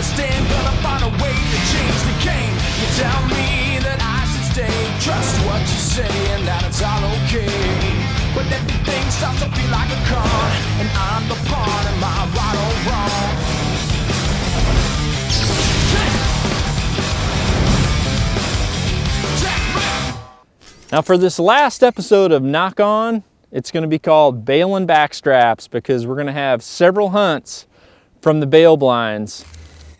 a stand, gonna find a way to change the game. You tell me that I should stay, trust what you say and that it's all okay. But everything starts to feel like a con, and I'm the pawn, am I right or wrong? Now for this last episode of Knock On, it's going to be called Baling Backstraps, because we're going to have several hunts from the bail blinds.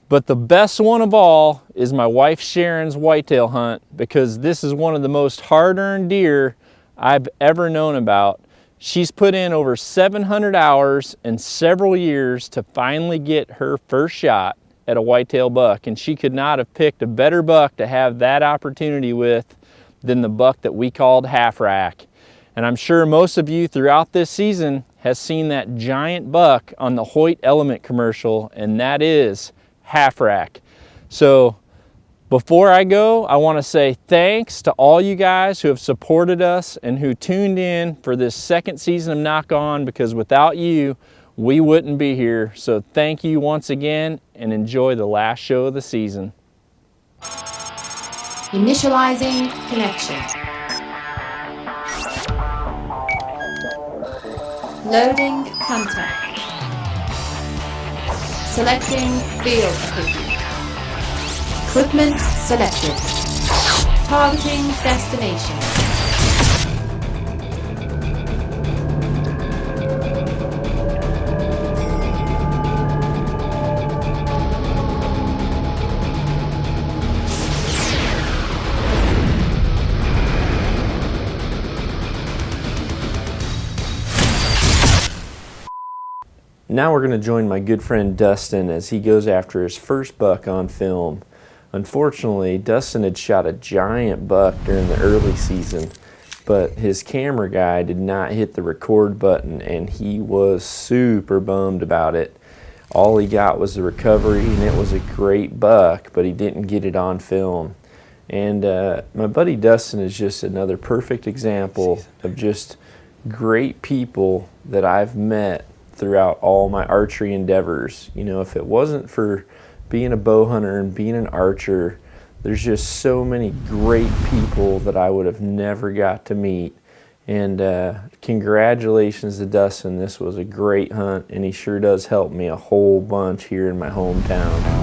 But the best one of all is my wife Sharon's whitetail hunt, because this is one of the most hard-earned deer I've ever known about. She's put in over 700 hours and several years to finally get her first shot at a whitetail buck, and she could not have picked a better buck to have that opportunity with than the buck that we called Half Rack. And I'm sure most of you throughout this season has seen that giant buck on the Hoyt Element commercial, and that is Half Rack. So before I go, I want to say thanks to all you guys who have supported us and who tuned in for this second season of Knock On, because without you, we wouldn't be here. So thank you once again, and enjoy the last show of the season. Initializing connection. Loading contact. Selecting field equipment. Equipment selected. Targeting destination. Now we're going to join my good friend Dustin as he goes after his first buck on film. Unfortunately, Dustin had shot a giant buck during the early season, but his camera guy did not hit the record button, and he was super bummed about it. All he got was the recovery, and it was a great buck, but he didn't get it on film. And my buddy Dustin is just another perfect example of just great people that I've met throughout all my archery endeavors. You know, if it wasn't for being a bow hunter and being an archer, there's just so many great people that I would have never got to meet. And congratulations to Dustin. This was a great hunt, and he sure does help me a whole bunch here in my hometown.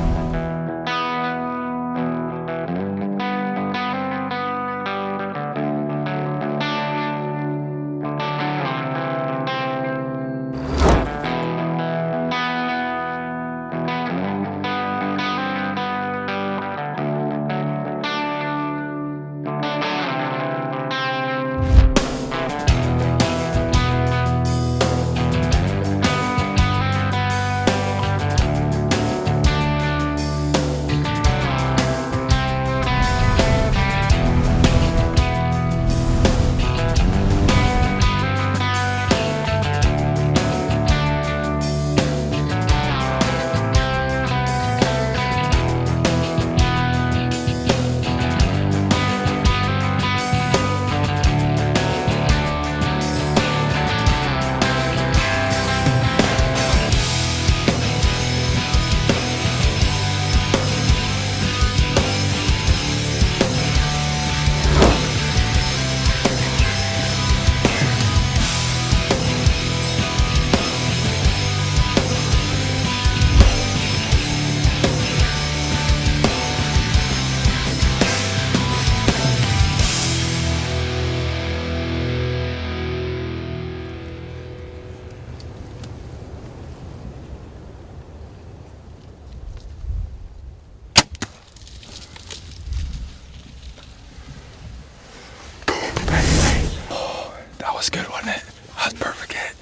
Was good, wasn't it? That was perfect hit.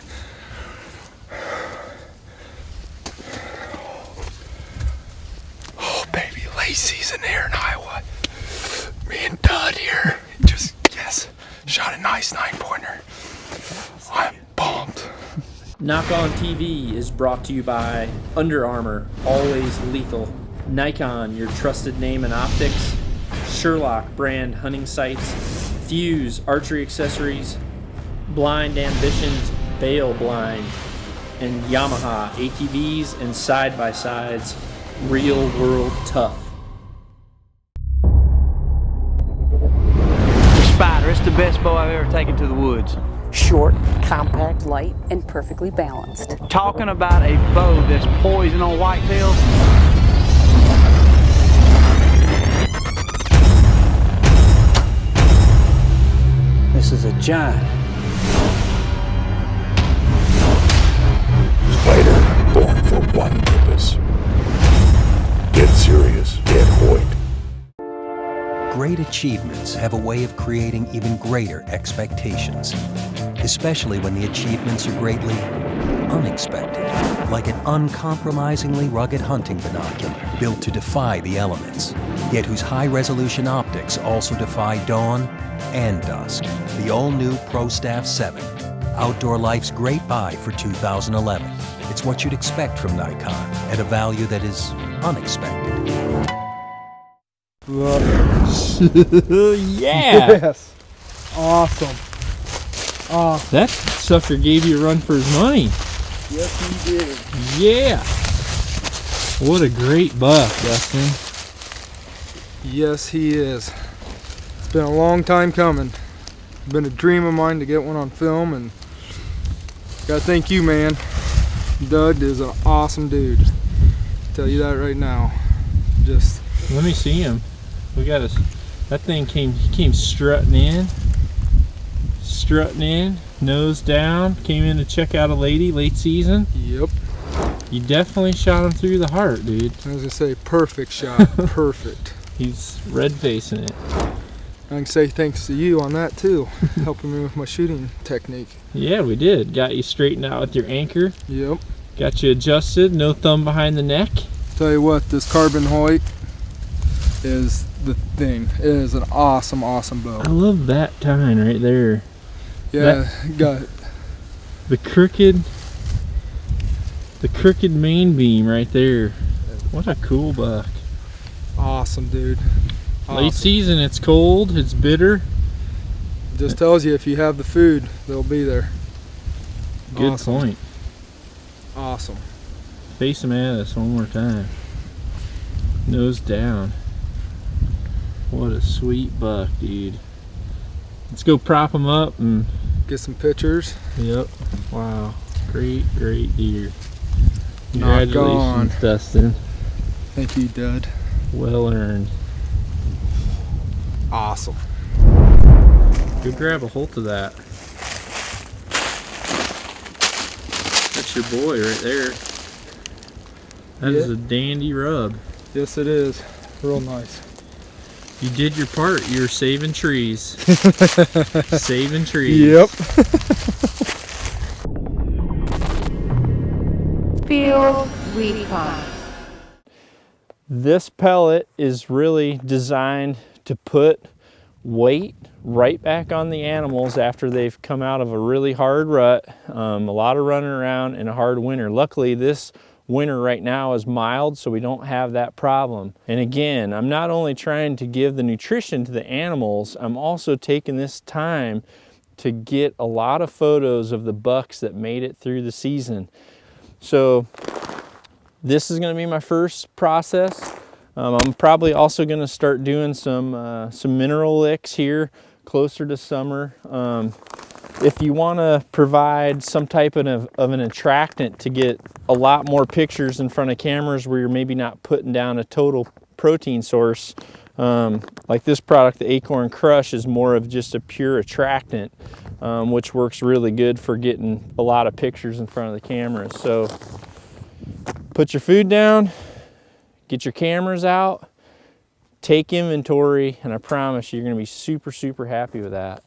Oh, baby, late season here in Iowa. Me and Dud here. Just, yes, shot a nice 9-pointer. I'm pumped. Knock On TV is brought to you by Under Armour, always lethal. Nikon, your trusted name in optics. Sherlock brand hunting sights. Fuse archery accessories. Blind Ambitions Bail Blind, and Yamaha ATVs and side-by-sides. real world tough. Spider, it's the best bow I've ever taken to the woods. Short, compact, light, and perfectly balanced. Talking about a bow that's poison on whitetails. This is a giant. Spider, born for one purpose. Get serious, get Hoyt. Great achievements have a way of creating even greater expectations, especially when the achievements are greatly unexpected, like an uncompromisingly rugged hunting binocular built to defy the elements, yet whose high-resolution optics also defy dawn and dusk. The all-new ProStaff 7, outdoor life's great buy for 2011. It's what you'd expect from Nikon at a value that is unexpected. Yeah! Yes. Awesome. Awesome. That sucker gave you a run for his money. Yes, he did. Yeah! What a great buck, Dustin. Yes, he is. It's been a long time coming. It's been a dream of mine to get one on film, and gotta thank you, man. Dud is an awesome dude. Tell you that right now. Just Let me see him. We got a. That thing came strutting in, nose down. Came in to check out a lady late season. yep. You definitely shot him through the heart, dude. I was gonna say perfect shot. Perfect. He's red facing it. I can say thanks to you on that too, helping me with my shooting technique. Yeah, we did. Got you straightened out with your anchor. Yep. Got you adjusted. No thumb behind the neck. Tell you what, this carbon Hoyt is the thing. It is an awesome, awesome bow. I love that tine right there. Yeah, got The crooked main beam right there. What a cool buck. awesome, dude. Late Awesome. season, it's cold, it's bitter. Just tells you if you have the food, they'll be there. Good Awesome. point. Awesome. Face him at us one more time. Nose down. What a sweet buck, dude. Let's go prop him up and. Get some pictures. Yep. Wow. Great deer. Knock Congratulations, on. Dustin. Thank you, Dud. Well earned. Awesome. Go grab a hold of that. That's your boy right there. That is Yeah. a dandy rub. Yes, it is. Real nice. You did your part. You're saving trees. Saving trees. Yep. Field Recon. This pellet is really designed to put weight right back on the animals after they've come out of a really hard rut, a lot of running around in a hard winter. Luckily, this winter right now is mild, so we don't have that problem. And again, I'm not only trying to give the nutrition to the animals, I'm also taking this time to get a lot of photos of the bucks that made it through the season. So this is going to be my first process. I'm probably also going to start doing some mineral licks here closer to summer. If you want to provide some type of an attractant to get a lot more pictures in front of cameras where you're maybe not putting down a total protein source, like this product, the Acorn Crush, is more of just a pure attractant, which works really good for getting a lot of pictures in front of the cameras. So put your food down, get your cameras out, take inventory, and I promise you're going to be super, super happy with that.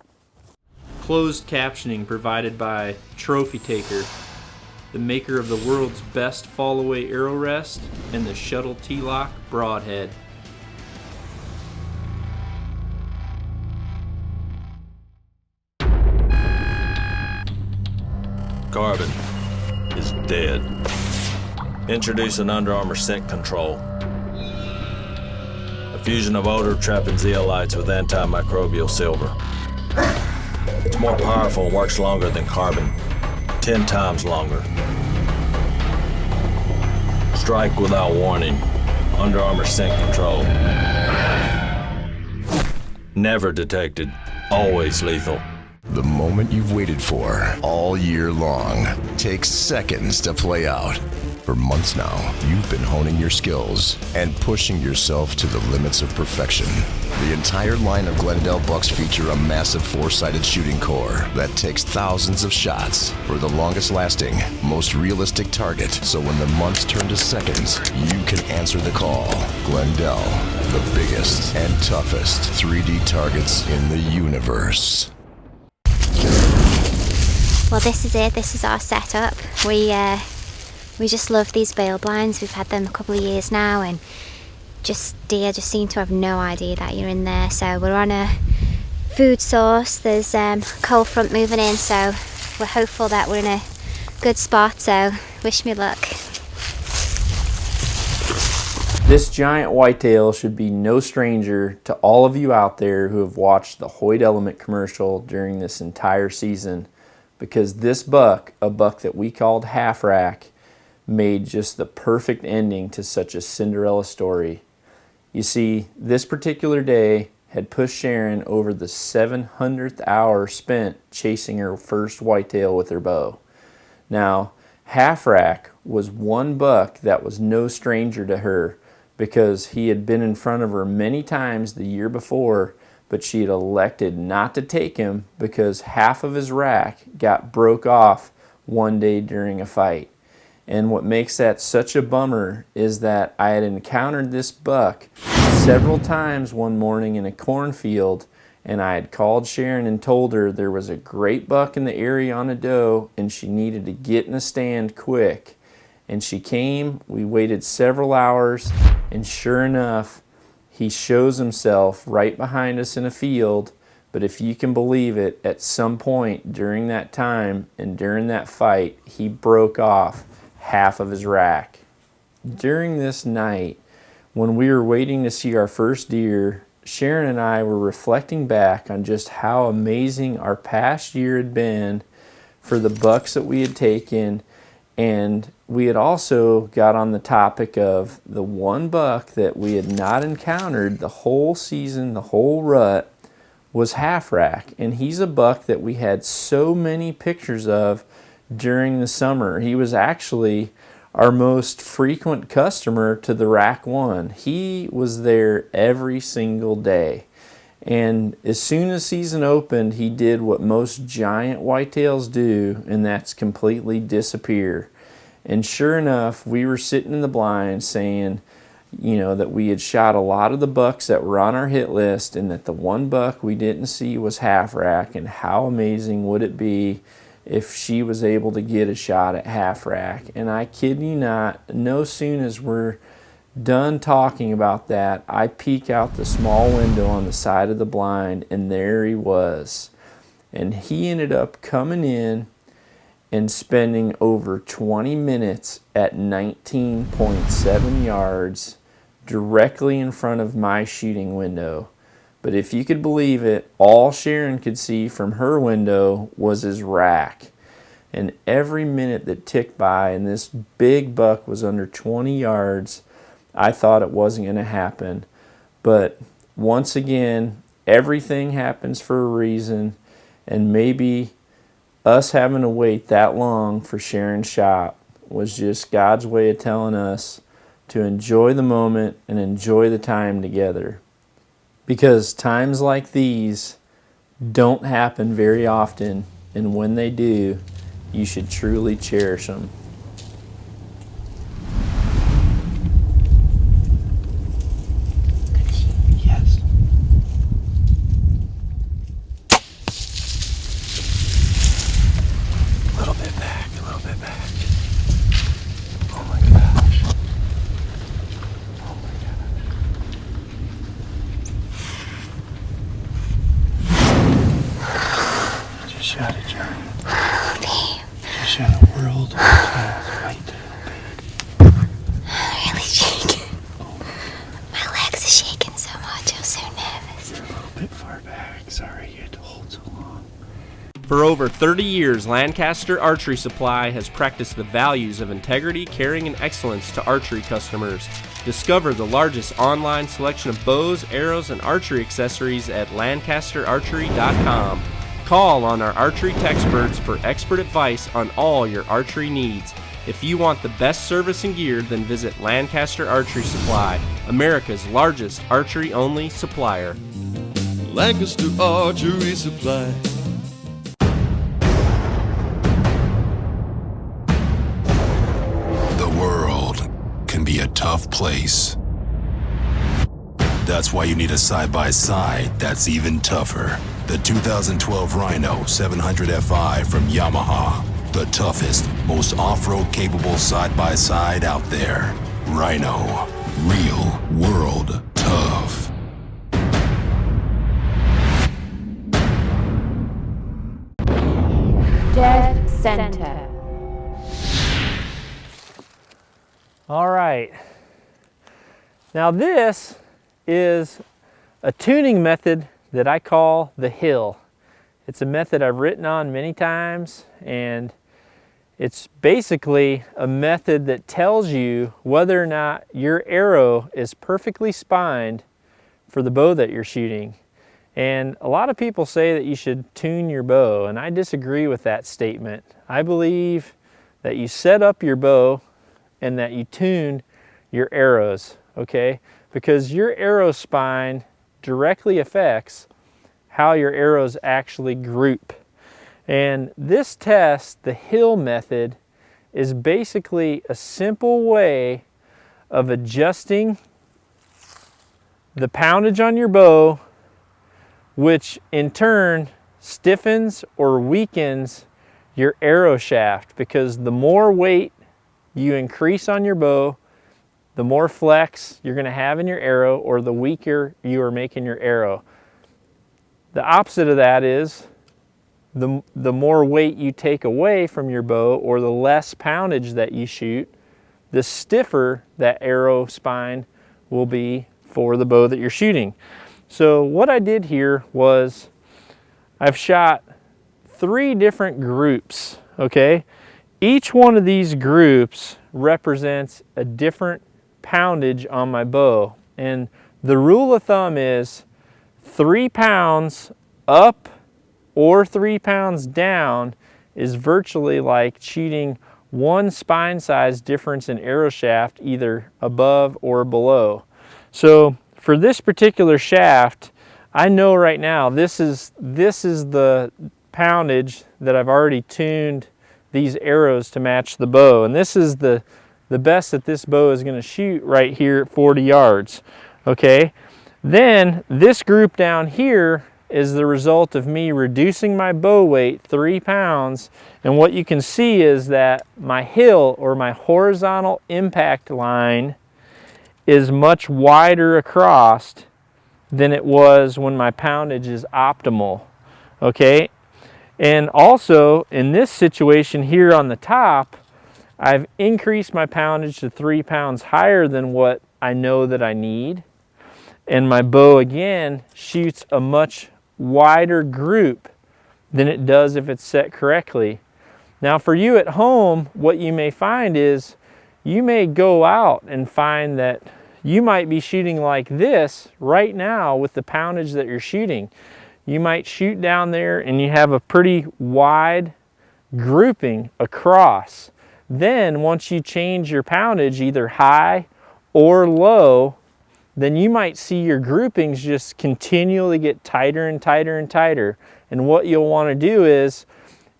Closed captioning provided by Trophy Taker, the maker of the world's best fall-away arrow rest and the Shuttle T-Lock Broadhead. Carbon is dead. Introducing Under Armour Scent Control. A fusion of odor-trapping zeolites with antimicrobial silver. It's more powerful and works longer than carbon, 10 times longer. Strike without warning. Under Armour scent control. Never detected, always lethal. The moment you've waited for all year long takes seconds to play out. For months now, you've been honing your skills and pushing yourself to the limits of perfection. The entire line of Glendale bucks feature a massive four-sided shooting core that takes thousands of shots for the longest lasting, most realistic target. So when the months turn to seconds, you can answer the call. Glendale, the biggest and toughest 3D targets in the universe. Well, this is it. This is our setup. We just love these bale blinds. We've had them a couple of years now, and deer just seem to have no idea that you're in there. So we're on a food source. There's cold front moving in, so we're hopeful that we're in a good spot. So wish me luck. This giant whitetail should be no stranger to all of you out there who have watched the Hoyt Element commercial during this entire season, because this buck, a buck that we called Half Rack, made just the perfect ending to such a Cinderella story. You see, this particular day had pushed Sharon over the 700th hour spent chasing her first whitetail with her bow. Now, Half Rack was one buck that was no stranger to her, because he had been in front of her many times the year before, but she had elected not to take him because half of his rack got broke off one day during a fight. And what makes that such a bummer is that I had encountered this buck several times one morning in a cornfield, and I had called Sharon and told her there was a great buck in the area on a doe and she needed to get in a stand quick. And she came, we waited several hours, and sure enough, he shows himself right behind us in a field. But if you can believe it, at some point during that time and during that fight, he broke off half of his rack. During this night, when we were waiting to see our first deer, Sharon and I were reflecting back on just how amazing our past year had been for the bucks that we had taken, and we had also got on the topic of the one buck that we had not encountered the whole season, the whole rut, was Half Rack. And he's a buck that we had so many pictures of during the summer. He was actually our most frequent customer to the Rack 1. He was there every single day. And as soon as season opened, he did what most giant whitetails do, and that's completely disappear. And sure enough, we were sitting in the blind saying, that we had shot a lot of the bucks that were on our hit list, and that the one buck we didn't see was Half Rack, and how amazing would it be if she was able to get a shot at Half Rack. And I kid you not, no soon as we're done talking about that, I peek out the small window on the side of the blind, and there he was. And he ended up coming in and spending over 20 minutes at 19.7 yards directly in front of my shooting window. But if you could believe it, all Sharon could see from her window was his rack. And every minute that ticked by and this big buck was under 20 yards, I thought it wasn't going to happen. But once again, everything happens for a reason, and maybe us having to wait that long for Sharon's shot was just God's way of telling us to enjoy the moment and enjoy the time together. Because times like these don't happen very often, and when they do, you should truly cherish them. Yes. A little bit back, a little bit back. Oh my gosh. Oh my gosh. I just shot a giant. Just shot a world-class white-tailed pig. I'm really shaking. My legs are shaking so much. I'm so nervous. You're a little bit far back. Sorry you had to hold so long. For over 30 years, Lancaster Archery Supply has practiced the values of integrity, caring, and excellence to archery customers. Discover the largest online selection of bows, arrows, and archery accessories at lancasterarchery.com. Call on our archery experts for expert advice on all your archery needs. If you want the best service and gear, then visit Lancaster Archery Supply, America's largest archery-only supplier. Lancaster Archery Supply. The world can be a tough place. That's why you need a side-by-side that's even tougher. The 2012 Rhino 700 Fi from Yamaha. The toughest, most off-road capable side-by-side out there. Rhino. Real world tough. Dead center. All right. Now this is a tuning method that I call the hill. It's a method I've written on many times, and it's basically a method that tells you whether or not your arrow is perfectly spined for the bow that you're shooting. And a lot of people say that you should tune your bow, and I disagree with that statement. I believe that you set up your bow and that you tune your arrows, okay? Because your arrow spine directly affects how your arrows actually group. And this test, the hill method, is basically a simple way of adjusting the poundage on your bow, which in turn stiffens or weakens your arrow shaft, because the more weight you increase on your bow, the more flex you're going to have in your arrow, or the weaker you are making your arrow. The opposite of that is the more weight you take away from your bow, or the less poundage that you shoot, the stiffer that arrow spine will be for the bow that you're shooting. So what I did here was I've shot 3 different groups, okay? Each one of these groups represents a different poundage on my bow. And the rule of thumb is 3 pounds up or 3 pounds down is virtually like shooting 1 spine size difference in arrow shaft, either above or below. So for this particular shaft, I know right now this is the poundage that I've already tuned these arrows to match the bow, and this is the best that this bow is going to shoot right here at 40 yards. Okay, then this group down here is the result of me reducing my bow weight 3 pounds, and what you can see is that my hill, or my horizontal impact line, is much wider across than it was when my poundage is optimal. Okay, and also in this situation here on the top, I've increased my poundage to 3 pounds higher than what I know that I need, and my bow again shoots a much wider group than it does if it's set correctly. Now for you at home, what you may find is you may go out and find that you might be shooting like this right now with the poundage that you're shooting. You might shoot down there and you have a pretty wide grouping across. Then once you change your poundage either high or low, then you might see your groupings just continually get tighter and tighter and tighter. And what you'll want to do is,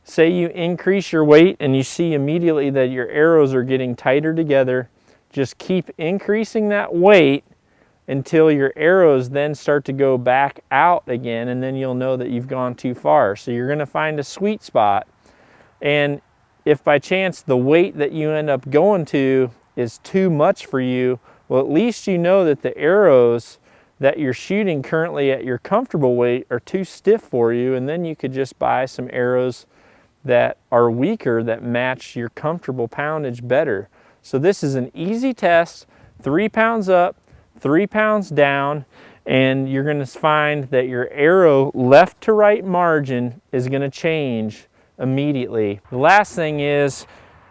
say you increase your weight and you see immediately that your arrows are getting tighter together, just keep increasing that weight until your arrows then start to go back out again, and then you'll know that you've gone too far. So you're going to find a sweet spot. And if by chance the weight that you end up going to is too much for you, well, at least you know that the arrows that you're shooting currently at your comfortable weight are too stiff for you, and then you could just buy some arrows that are weaker that match your comfortable poundage better. So this is an easy test, 3 pounds up, 3 pounds down, and you're going to find that your arrow left to right margin is going to change immediately. The last thing is,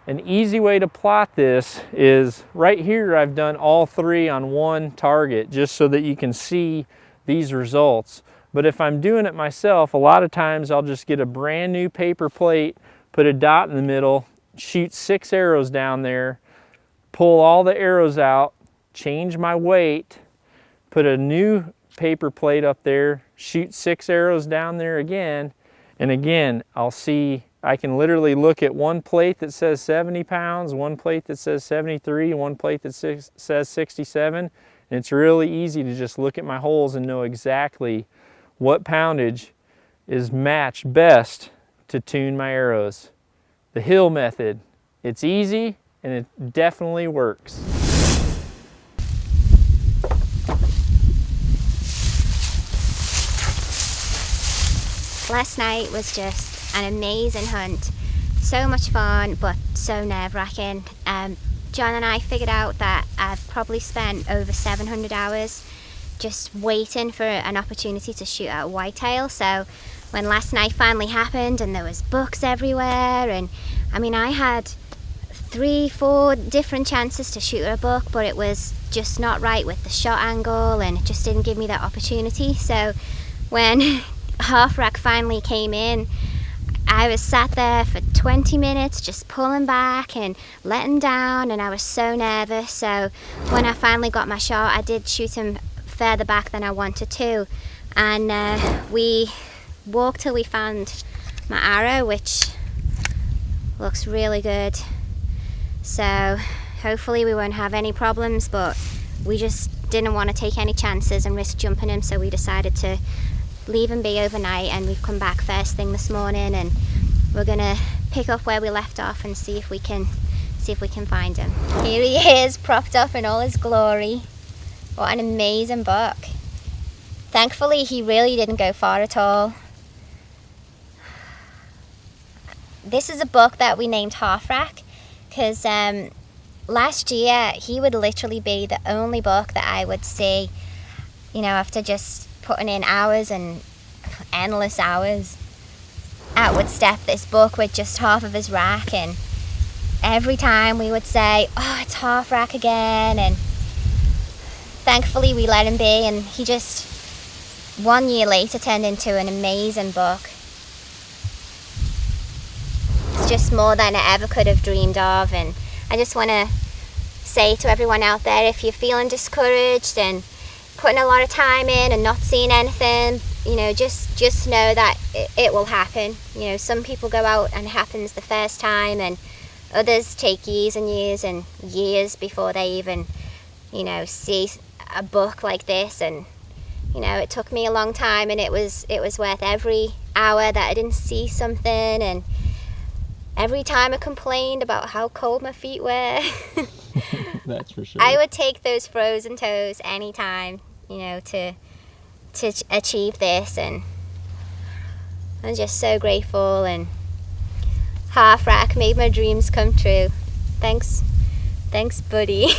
an easy way to plot this is right here. I've done all three on one target just so that you can see these results. But if I'm doing it myself, a lot of times I'll just get a brand new paper plate, put a dot in the middle, shoot 6 arrows down there, pull all the arrows out, change my weight, put a new paper plate up there, shoot 6 arrows down there again, and again, I'll see, I can literally look at one plate that says 70 pounds, one plate that says 73, one plate that says 67, and it's really easy to just look at my holes and know exactly what poundage is matched best to tune my arrows. The hill method, it's easy and it definitely works. Last night was just an amazing hunt. So much fun, but so nerve-wracking. John and I figured out that I've probably spent over 700 hours just waiting for an opportunity to shoot at whitetail. So when last night finally happened and there was bucks everywhere, and I mean, I had 3-4 different chances to shoot a buck, but it was just not right with the shot angle, and it just didn't give me that opportunity. So when half rack finally came in, I was sat there for 20 minutes just pulling back and letting down, and I was so nervous. So when I finally got my shot, I did shoot him further back than I wanted to, and we walked till we found my arrow, which looks really good. So hopefully we won't have any problems, but we just didn't want to take any chances and risk jumping him, so we decided to leave him be overnight, and we've come back first thing this morning, and we're gonna pick up where we left off and see if we can find him. Here he is, propped up in all his glory. What an amazing buck. Thankfully he really didn't go far at all. This is a buck that we named Half Rack because last year he would literally be the only buck that I would see, you know, after just putting in hours and endless hours, out would step this buck with just half of his rack, and every time we would say, oh, it's Half Rack again, and thankfully we let him be, and he just 1 year later turned into an amazing buck. It's just more than I ever could have dreamed of, and I just want to say to everyone out there, if you're feeling discouraged and putting a lot of time in and not seeing anything, you know, just know that it will happen. You know, some people go out and it happens the first time, and others take years and years and years before they even, you know, see a buck like this. And you know, it took me a long time, and it was worth every hour that I didn't see something, and every time I complained about how cold my feet were. That's for sure. I would take those frozen toes anytime, you know, to achieve this, and I'm just so grateful. And Half Rack made my dreams come true. Thanks buddy.